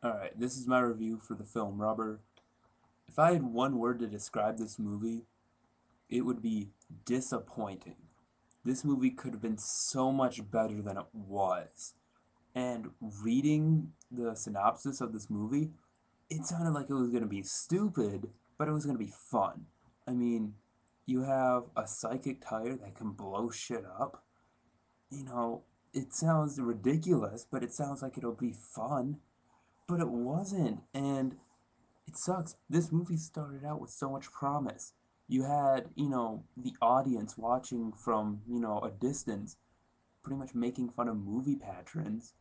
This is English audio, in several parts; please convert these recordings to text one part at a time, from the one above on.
Alright, this is my review for the film Rubber. If I had one word to describe this movie, it would be disappointing. This movie could have been so much better than it was. And reading the synopsis of this movie, it sounded like it was going to be stupid, but it was going to be fun. I mean, you have a psychic tire that can blow shit up. You know, it sounds ridiculous, but it sounds like it'll be fun. But it wasn't, and it sucks. This movie started out with so much promise. You had, the audience watching from, a distance, pretty much making fun of movie patrons.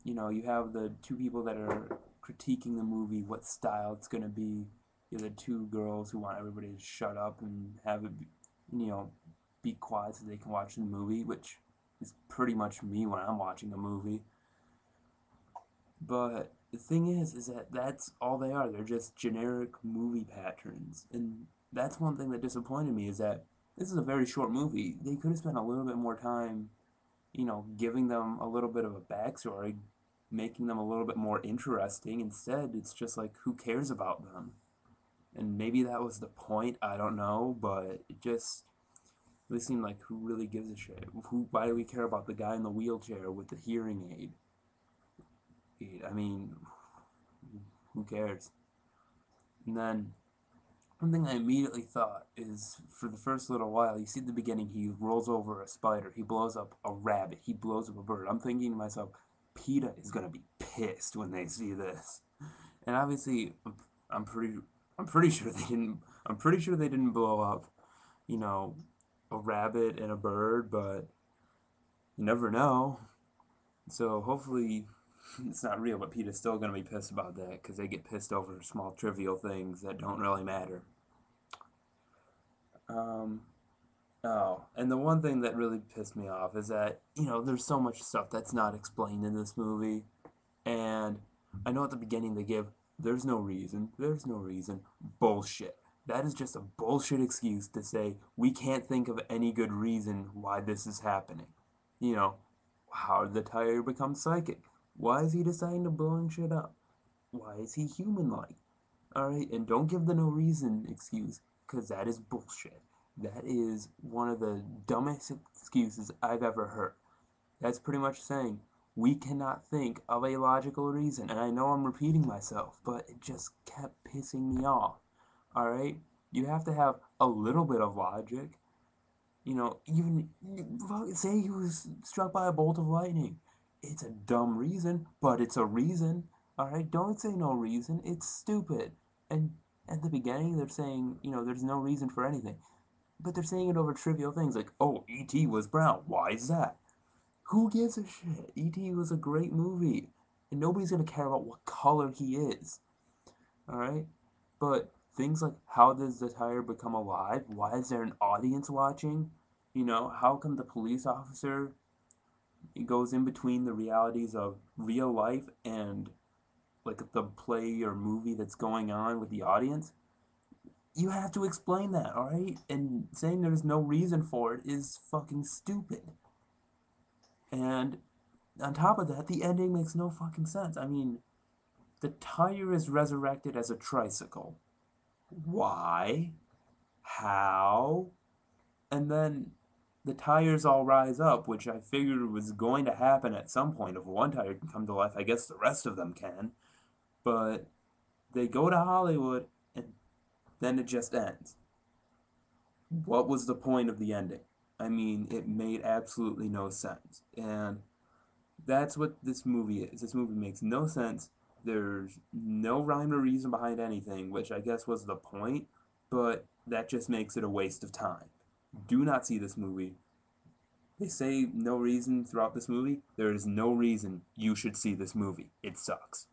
You have the two people that are critiquing the movie, what style it's going to be. You have the two girls who want everybody to shut up and have it, you know, be quiet so they can watch the movie, which is pretty much me when I'm watching a movie. But the thing is that that's all they are. They're just generic movie patterns, and that's one thing that disappointed me is that this is a very short movie. They could have spent a little bit more time, giving them a little bit of a backstory, making them a little bit more interesting. Instead, it's just like who cares about them? And maybe that was the point. I don't know, but it just really seemed like who really gives a shit? Who? Why do we care about the guy in the wheelchair with the hearing aid? I mean, who cares? And then one thing I immediately thought is for the first little while, you see at the beginning, he rolls over a spider, he blows up a rabbit, he blows up a bird. I'm thinking to myself, PETA is gonna be pissed when they see this. And obviously, I'm pretty, I'm pretty sure they didn't. I'm pretty sure they didn't blow up, you know, a rabbit and a bird, but you never know. So hopefully, it's not real. But PETA's still gonna be pissed about that because they get pissed over small trivial things that don't really matter. Um, oh, and the one thing that really pissed me off is that, there's so much stuff that's not explained in this movie. And I know at the beginning they give, there's no reason. Bullshit. That is just a bullshit excuse to say, we can't think of any good reason why this is happening. You know, how did the tire become psychic? Why is he deciding to blowing shit up? Why is he human like? Alright, and don't give the no reason excuse, because that is bullshit. That is one of the dumbest excuses I've ever heard. That's pretty much saying we cannot think of a logical reason. And I know I'm repeating myself, but it just kept pissing me off. Alright? You have to have a little bit of logic. Even say he was struck by a bolt of lightning. It's a dumb reason, but it's a reason. Alright? Don't say no reason. It's stupid. And at the beginning, they're saying, there's no reason for anything. But they're saying it over trivial things like, oh, E.T. was brown. Why is that? Who gives a shit? E.T. was a great movie. And nobody's gonna care about what color he is. Alright? But things like how does the tire become alive? Why is there an audience watching? How come the police officer goes in between the realities of real life and like the play or movie that's going on with the audience? You have to explain that, alright? And saying there's no reason for it is fucking stupid. And on top of that, the ending makes no fucking sense. I mean, the tire is resurrected as a tricycle. Why? How? And then the tires all rise up, which I figured was going to happen at some point. If one tire can come to life, I guess the rest of them can. But they go to Hollywood, and then it just ends. What was the point of the ending? I mean, it made absolutely no sense. And that's what this movie is. This movie makes no sense. There's no rhyme or reason behind anything, which I guess was the point, but that just makes it a waste of time. Do not see this movie. They say no reason throughout this movie. There is no reason you should see this movie. It sucks.